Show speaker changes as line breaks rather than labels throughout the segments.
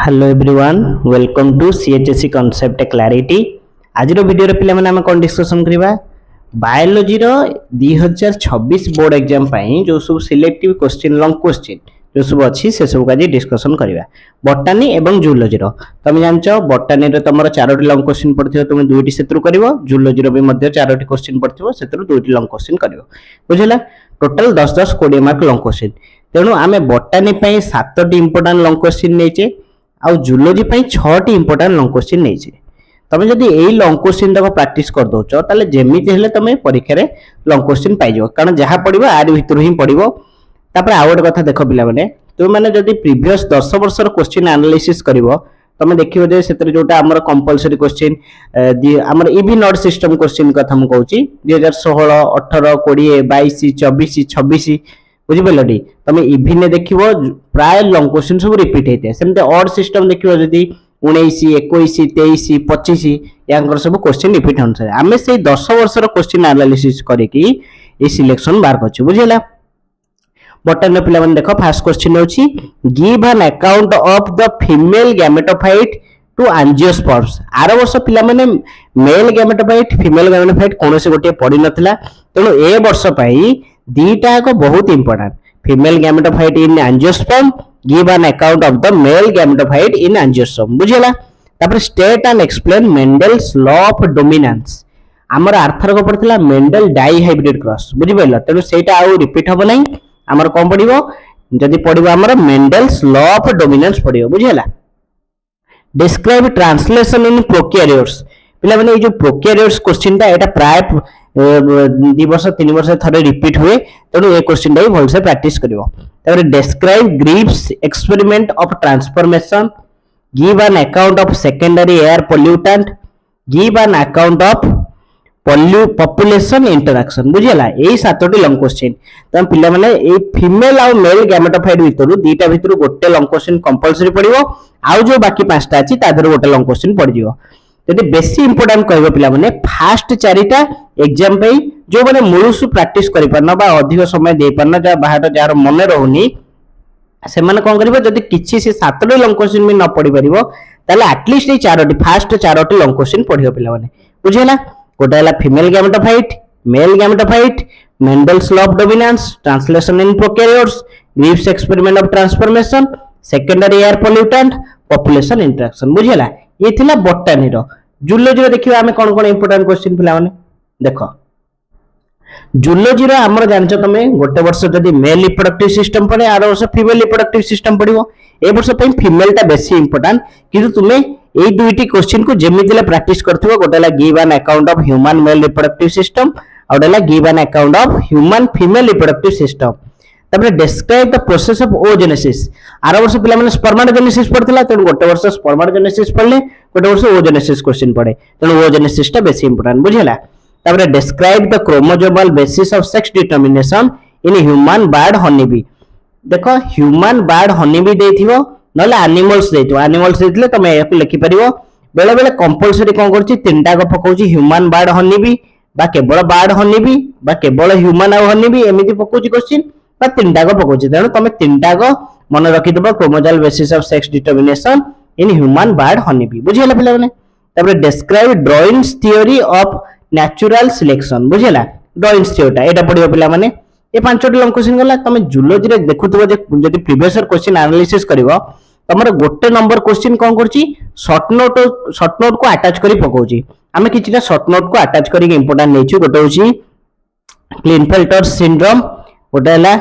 Hello everyone welcome to CHSC concept clarity आज video रे पिला माने हम कोन डिस्कशन करबा बायोलॉजी रो 2026 बोर्ड एग्जाम पई जो सब सिलेक्टिव क्वेश्चन लॉन्ग क्वेश्चन जो सब अछि से सब काजी डिस्कशन करबा बॉटनी एवं जूलॉजी रो तमे जानचो बॉटनी रे तमरो चारोटी लॉन्ग क्वेश्चन पड़थियो तमे दुईटी सेत्रु करबो जूलॉजी रो भी मध्ये चारोटी क्वेश्चन पड़थियो सेत्रु दुईटी लॉन्ग क्वेश्चन करबो बुझला टोटल 10 20 मार्क लॉन्ग क्वेश्चन तेनु आमे बॉटनी पई 7टी इंपोर्टेंट लॉन्ग क्वेश्चन नेचे आउ जूलॉजी पई 6टी इंपोर्टेंट लॉन्ग क्वेश्चन नेचे तमे जदी एई लॉन्ग क्वेश्चन तक प्रैक्टिस कर दोचो ताले जेमिति हेले तमे परीक्षा रे लॉन्ग क्वेश्चन पाइ जो कारण जहा पडिबो आर भितर ही पडिबो तापर आउट कथा देखो पिला माने तुम माने जदी प्रीवियस 10 वर्ष रो क्वेश्चन एनालिसिस करिवो तमे देखिबो जे सेतर जोटा हमर कंपलसरी क्वेश्चन हमर इबी नॉट सिस्टम क्वेश्चन कथा हम कहूची 2016 18 20 22 24 26 बुझी पलडी तमे इभिने देखिबो प्राय लॉन्ग क्वेश्चन सब रिपीट हेते सेमते ऑड सिस्टम देखिबो जदी 19 21 23 25 यांकर सब क्वेश्चन रिपीट होनसे हमें से 10 वर्ष रो क्वेश्चन एनालिसिस करे कि ए सिलेक्शन बार करछु बुझिला बटन पिला मन देखो फर्स्ट क्वेश्चन होची give an account of the female gametophyte to angiosperms आरो वर्ष पिला माने मेल गैमेटोफाइट फीमेल गैमेटोफाइट कोनोसे गोटे पड़ी नथिला तेनो ए वर्ष पई दीटा को बहुत important female gametophyte in angiosperm give an account of the male gametophyte in angiosperm बुझिला तापर state and explain Mendel's law of dominance हमर आर्थर को पड़थिला मेंडल डाई हाइब्रिड क्रॉस बुझि पइला तेनु सेटा आउ रिपीट होबो नै हमर कोन पडिबो जदी पडिबो हमर मेंडल्स लॉ ऑफ डोमिनेंस पडिबो बुझिला डिस्क्राइब ट्रांसलेशन इन प्रोकैरियोट्स पिला माने ए जो प्रोकैरियोट्स क्वेश्चन ता एटा प्राय 2 वर्ष 3 वर्ष थरे रिपीट हुए तेणु ए क्वेश्चन टा भल से प्रैक्टिस करिवो तापर describe Griffith's experiment of transformation give an account of secondary air pollutant give an account of population interaction बुझिला एई 7टी लॉन्ग क्वेश्चन तम पिला माने ए फीमेल आ मेल गैमेटोफाइट भितरु दीटा भितरु गोटे लॉन्ग क्वेश्चन कंपलसरी पडिवो आउ जो बाकी 5टा अछि तादर गोटे लॉन्ग क्वेश्चन पड़ जिवो यदि बेसी इंपोर्टेंट कहबो पिला माने फास्ट चारिटा एग्जाम पे जो माने मुळुसु प्रैक्टिस करि परना बा अधिक समय दे परना जा बाहर जार मन रहउनी से माने कोन करिवो जदि किछि से 7टी लॉन्ग क्वेश्चन भी न पढि परिवो ताले एटलीस्ट ए चारोटी फास्ट चारोटी लॉन्ग क्वेश्चन पढियो पिला माने बुझिला कोटा हला female gametophyte male gametophyte Mendel's law of dominance translation in prokaryotes Griffith's experiment of transformation secondary air pollutant population interaction बुझिला ये थिला बॉटनी रो जूलॉजी रो देखिबा हमें कोन कोन इंपोर्टेंट क्वेश्चन पिला माने देखो जूलॉजी रो हमर जानछ तमे गोटे वर्ष जदी मेल रिप्रोडक्टिव सिस्टम पड़े आरो वर्ष फीमेल रिप्रोडक्टिव सिस्टम पड़िवो ए वर्ष पई फीमेल ता बेसी इंपोर्टेंट किंतु तुमे एई दुईटी क्वेश्चन को जेमितिले प्रैक्टिस करथिबो गोटेला give an account of human male reproductive system आउडेला give an account of human female reproductive system तबरे describe the process of oogenesis आरो वर्ष पिला माने स्पर्माटोजेनेसिस पड़थिला त गोटे वर्ष स्पर्माटोजेनेसिस पढ़ले गोटे वर्ष ओजेनेसिस क्वेश्चन पड़े तेणु ओजेनेसिस टा बेसी इंपोर्टेंट बुझिला तबरे describe the chromosomal basis of sex determination in human bird honeybee देखो ह्यूमन बर्ड हनीबी देथिबो नले एनिमल्स देथिबो एनिमल्स देथिले तमे याकु लिखि परिबो बेले बेले कंपलसरी कोन करछि तीनटा को पकोछि ह्यूमन बर्ड हनीबी बा केवल बर्ड हनीबी बा केवल ह्यूमन आ हनीबी एमिति पकोछि क्वेश्चन बा तीनटा को पकोछि तेणु तमे तीनटा को मन रखि दबो chromosomal basis of sex determination in human bird honeybee बुझिला पिला माने तबरे describe Darwin's theory of natural selection बुझिला ड्राइंग्स थ्योरी एटा पढियो पिला माने ए 5टी लॉन्ग क्वेश्चन गला तमे जूलॉजी रे देखुतबो जे जदी प्रीवियस ईयर क्वेश्चन एनालिसिस करिवो तमरो गोटे नंबर क्वेश्चन कोन करछि शॉर्ट नोट को अटैच करी पकोछि हमें किछिटा शॉर्ट नोट को अटैच करी इंपोर्टेंट नेछि गोटे होछि क्लिनफेल्टर सिंड्रोम गोटे हला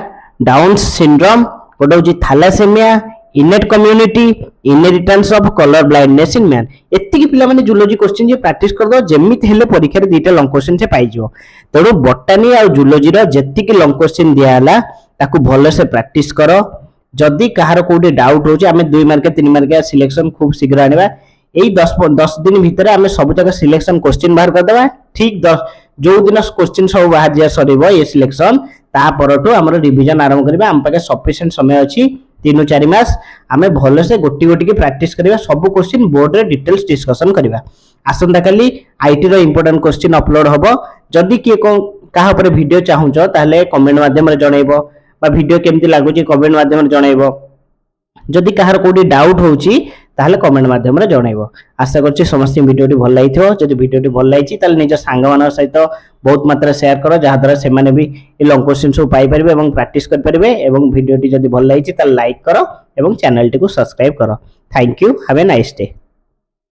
डाउन सिंड्रोम गोटे होछि thalassaemia innate community inheritance of colour blindness in man एत्ती पिला माने जूलॉजी क्वेश्चन जे प्रैक्टिस कर दो जेमित हेले परीक्षा रे दीटा लॉन्ग क्वेश्चन से पाइ जो तेणु बॉटनी आ जूलॉजी रो जेत्ती कि लॉन्ग क्वेश्चन दिया हला ताकू भलो से प्रैक्टिस करो जदी कहार कोडी डाउट होची हमें 2 मार्क 3 मार्क सिलेक्शन खूब शीघ्र आनिबा एई 10 दिन भितर हमें सब जगह सिलेक्शन क्वेश्चन बाहर कर देबा ठीक 10 जो दिन क्वेश्चन सब बाहर जा सरीबो ये सिलेक्शन ता परटो हमर रिवीजन आरंभ करबा हम पाके सफिशिएंट समय अछि 3-4 मास हमें भलो से गोटी गोटी के प्रैक्टिस करबा सब क्वेश्चन बोर्ड रे डिटेल्स डिस्कशन करबा आसंता काली आईटी रो इंपोर्टेंट क्वेश्चन अपलोड होबो जदी के कहा ऊपर वीडियो चाहूचो ताले कमेंट माध्यम रे जणाइबो बा वीडियो केमती लागुची कमेंट माध्यम रे जणाइबो जदी कहार कोडी डाउट होउची ताहले कमेंट माध्यम जनइब। आशा कर समस्त भिडियोटी भल लगी जब भिडियोटी भल लगी निज सांग मान सहित बहुत मात्रा शेयर कर जहाद्वारा से भी लंग क्वेश्चन सब पाइपर और प्राक्ट करेंगे। भिडियोटी जब भल लगी लाइक कर और चैनल टी को सब्सक्राइब कर। Thank you, have a nice day.